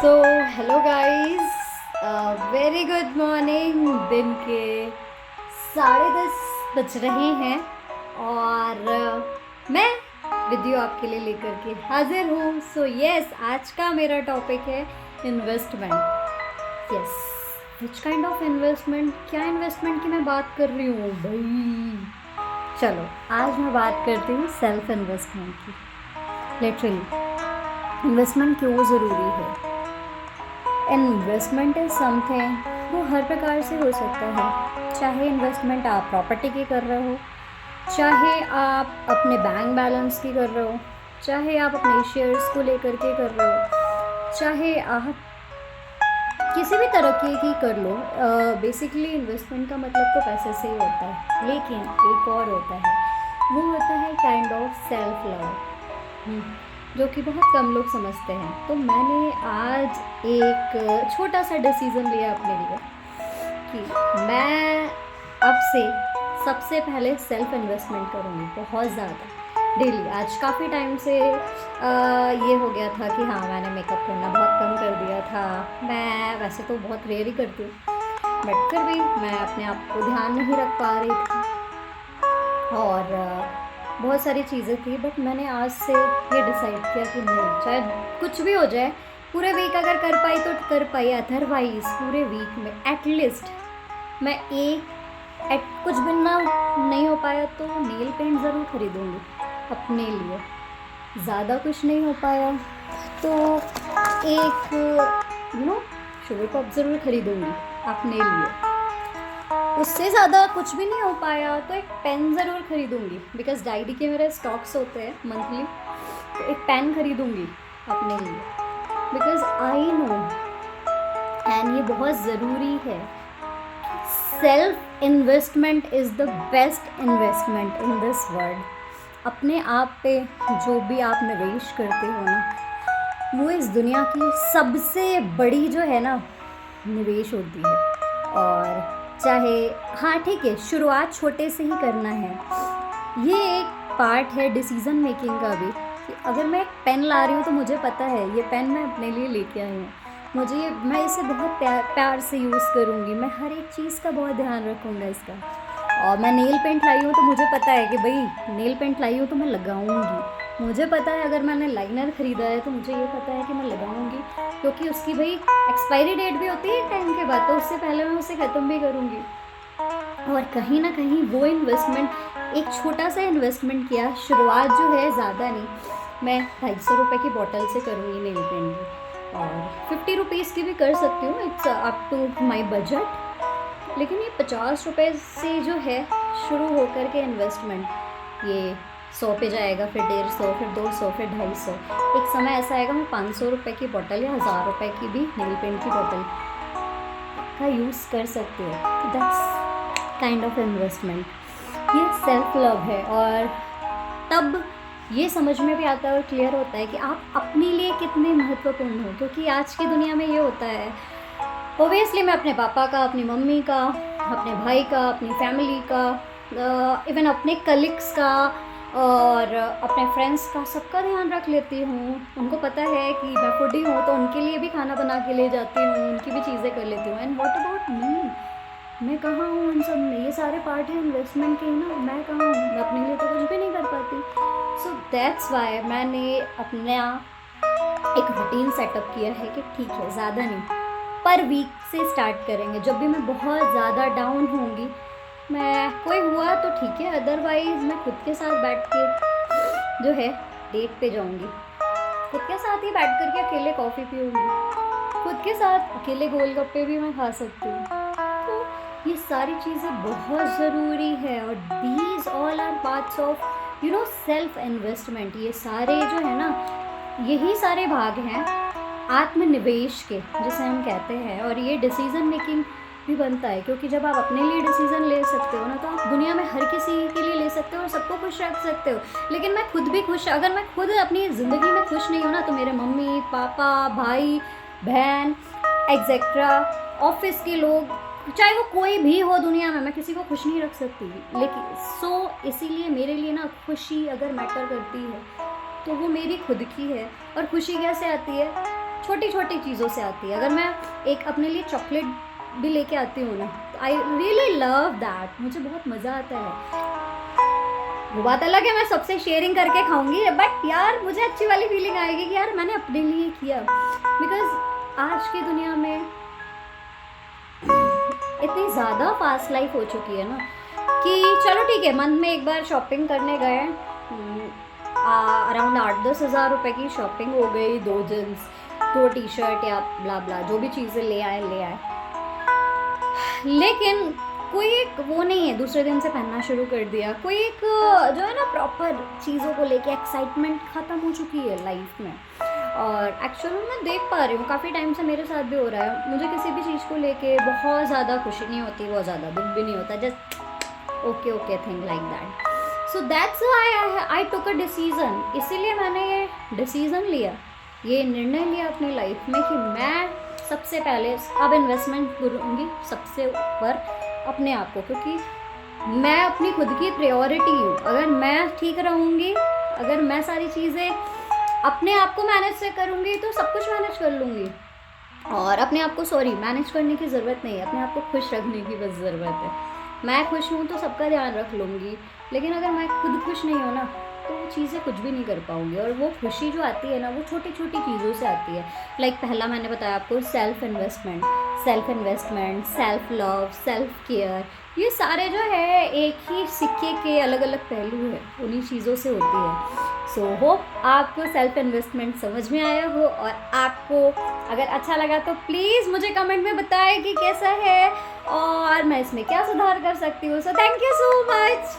So hello guys, very good morning. दिन के 10:30 बज रहे हैं और मैं वीडियो आपके लिए लेकर के हाजिर हूँ। सो यस, आज का मेरा टॉपिक है investment. Yes, which kind of investment, क्या इन्वेस्टमेंट की मैं बात कर रही हूँ भाई। चलो आज मैं बात करती हूँ सेल्फ इन्वेस्टमेंट की। लिटरली इन्वेस्टमेंट क्यों ज़रूरी है। इन्वेस्टमेंट इज़ समथिंग वो हर प्रकार से हो सकता है। चाहे इन्वेस्टमेंट आप प्रॉपर्टी की कर रहे हो, चाहे आप अपने बैंक बैलेंस की कर रहे हो, चाहे आप अपने शेयर्स को लेकर के कर रहे हो, चाहे आप किसी भी तरह की कर लो। बेसिकली इन्वेस्टमेंट का मतलब तो पैसे से ही होता है, लेकिन एक और होता है, वो होता है काइंड ऑफ सेल्फ लव, जो कि बहुत कम लोग समझते हैं। तो मैंने आज एक छोटा सा डिसीज़न लिया अपने लिए कि मैं अब से सबसे पहले सेल्फ इन्वेस्टमेंट करूँगी बहुत ज़्यादा डेली। आज काफ़ी टाइम से ये हो गया था कि हाँ, मैंने मेकअप करना बहुत कम कर दिया था। मैं वैसे तो बहुत रेयर ही करती हूँ, बट फिर भी मैं अपने आप को ध्यान नहीं रख पा रही थी और बहुत सारी चीज़ें थी। बट मैंने आज से ये डिसाइड किया कि नहीं, चाहे कुछ भी हो जाए, पूरे वीक अगर कर पाई तो कर पाई, अदरवाइज़ पूरे वीक में एटलीस्ट मैं कुछ भी ना नहीं हो पाया तो नेल पेंट ज़रूर खरीदूँगी अपने लिए। ज़्यादा कुछ नहीं हो पाया तो एक शुगर पॉप ज़रूर खरीदूँगी अपने लिए। उससे ज़्यादा कुछ भी नहीं हो पाया तो एक पेन ज़रूर खरीदूँगी, बिकॉज़ डायरी के मेरे स्टॉक्स होते हैं मंथली। तो एक पेन खरीदूँगी अपने लिए, बिकॉज़ आई नो एंड ये बहुत ज़रूरी है। Self investment is the best investment in this world. अपने आप पे जो भी आप निवेश करते हो ना, वो इस दुनिया की सबसे बड़ी जो है ना निवेश होती है। और चाहे हाँ ठीक है, शुरुआत छोटे से ही करना है। ये एक पार्ट है डिसीज़न मेकिंग का भी, कि अगर मैं एक पेन ला रही हूँ तो मुझे पता है ये पेन मैं अपने लिए लेके आई हूँ, मैं इसे बहुत प्यार से यूज़ करूँगी, मैं हर एक चीज़ का बहुत ध्यान रखूँगा इसका। और मैं नेल पेंट लाई हूँ तो मुझे पता है कि भाई नेल पेंट लाई हूँ तो मैं लगाऊंगी। मुझे पता है अगर मैंने लाइनर ख़रीदा है तो मुझे ये पता है कि मैं लगाऊंगी, क्योंकि उसकी भाई एक्सपायरी डेट भी होती है एक टाइम के बाद, तो उससे पहले मैं उसे ख़त्म भी करूँगी। और कहीं ना कहीं वो इन्वेस्टमेंट, एक छोटा सा इन्वेस्टमेंट किया, शुरुआत जो है ज़्यादा नहीं, मैं 250 रुपये की बॉटल से करूँगी नेल पेंट की, और 50 रुपीज़ की भी कर सकती हूँ, it's up to my budget. लेकिन ये 50 रुपये से जो है शुरू होकर के इन्वेस्टमेंट ये 100 पे जाएगा, फिर 150, फिर 200, फिर 250। एक समय ऐसा आएगा मैं 500 रुपये की बोतल या 1000 रुपये की भी नेल पेंट की बोतल का यूज़ कर सकती है। That's kind of investment. ये सेल्फ लव है। और तब ये समझ में भी आता है और क्लियर होता है कि आप अपने लिए कितने महत्वपूर्ण हो। क्योंकि आज की दुनिया में ये होता है, ओबियसली मैं अपने पापा का, अपनी मम्मी का, अपने भाई का, अपनी फैमिली का, इवन अपने कलीग्स का और अपने फ्रेंड्स का, सबका ध्यान रख लेती हूँ। उनको पता है कि मैं फूडी हूँ तो उनके लिए भी खाना बना के ले जाती हूँ, उनकी भी चीज़ें कर लेती हूँ। एंड व्हाट अबाउट मी, मैं कहाँ हूँ उन सब में? ये सारे पार्ट हैं इन्वेस्टमेंट के ना, मैं कहाँ हूँ? मैं अपने लिए तो कुछ भी नहीं कर पाती। सो दैट्स वाई मैंने अपना एक रूटीन सेटअप किया है कि ठीक है, ज़्यादा नहीं, पर वीक से स्टार्ट करेंगे। जब भी मैं बहुत ज़्यादा डाउन होंगी, मैं कोई हुआ तो ठीक है, अदरवाइज़ मैं खुद के साथ बैठ के जो है डेट पे जाऊंगी, खुद के साथ ही बैठ करके अकेले कॉफ़ी पीऊँगी, खुद के साथ अकेले गोलगप्पे भी मैं खा सकती हूँ। तो ये सारी चीज़ें बहुत ज़रूरी है। और these all are parts of self investment. ये सारे जो है ना, यही सारे भाग हैं आत्मनिवेश के, जिसे हम कहते हैं। और ये डिसीज़न मेकिंग भी बनता है, क्योंकि जब आप अपने लिए डिसीज़न ले सकते हो ना, तो आप दुनिया में हर किसी के लिए ले सकते हो और सबको खुश रख सकते हो। लेकिन मैं खुद भी खुश, अगर मैं खुद अपनी ज़िंदगी में खुश नहीं हूँ ना, तो मेरे मम्मी पापा, भाई बहन एक्सेट्रा, ऑफिस के लोग, चाहे वो कोई भी हो दुनिया में, मैं किसी को खुश नहीं रख सकती। लेकिन इसीलिए मेरे लिए ना खुशी अगर मैटर करती है तो वो मेरी खुद की है। और खुशी कैसे आती है? छोटी छोटी चीज़ों से आती है। अगर मैं एक अपने लिए चॉकलेट भी लेके आती हूँ ना, आई रियली लव दैट, मुझे बहुत मज़ा आता है। वो बात अलग है मैं सबसे शेयरिंग करके खाऊंगी, बट यार मुझे अच्छी वाली फीलिंग आएगी कि यार मैंने अपने लिए किया। बिकॉज आज की दुनिया में इतनी ज़्यादा फास्ट लाइफ हो चुकी है ना कि चलो ठीक है, मंथ में एक बार शॉपिंग करने गए, अराउंड 8-10 हज़ार रुपये की शॉपिंग हो गई, 2 जीन्स 2 टी शर्ट या ब्ला ब्ला जो भी चीज़ें ले आए, लेकिन कोई एक वो नहीं है दूसरे दिन से पहनना शुरू कर दिया। कोई एक जो है ना प्रॉपर चीज़ों को लेके एक्साइटमेंट ख़त्म हो चुकी है लाइफ में। और एक्चुअली मैं देख पा रही हूँ काफ़ी टाइम से मेरे साथ भी हो रहा है, मुझे किसी भी चीज़ को लेके बहुत ज़्यादा खुशी नहीं होती, बहुत ज़्यादा दुख भी नहीं होता, just okay thing like that. So that's why I took a decision. इसीलिए मैंने ये डिसीज़न लिया, ये निर्णय लिया अपनी लाइफ में कि मैं सबसे पहले अब इन्वेस्टमेंट करूँगी सबसे ऊपर अपने आप को, क्योंकि मैं अपनी खुद की प्रायोरिटी हूँ। अगर मैं ठीक रहूँगी, अगर मैं सारी चीज़ें अपने आप को मैनेज से करूँगी तो सब कुछ मैनेज कर लूँगी। और अपने आप को मैनेज करने की ज़रूरत नहीं है, अपने आप को खुश रखने की बस ज़रूरत है। मैं खुश हूँ तो सबका ध्यान रख लूँगी, लेकिन अगर मैं खुद खुश नहीं हूँ ना तो वो चीज़ें कुछ भी नहीं कर पाऊँगी। और वो खुशी जो आती है ना वो छोटी छोटी चीज़ों से आती है। लाइक पहला मैंने बताया आपको self investment, self love, self care, ये सारे जो है एक ही सिक्के के अलग अलग पहलू है, उन्हीं चीज़ों से होती है। सो होप आपको सेल्फ इन्वेस्टमेंट समझ में आया हो, और आपको अगर अच्छा लगा तो प्लीज़ मुझे कमेंट में बताएं कि कैसा है और मैं इसमें क्या सुधार कर सकती हूँ। So thank you so much.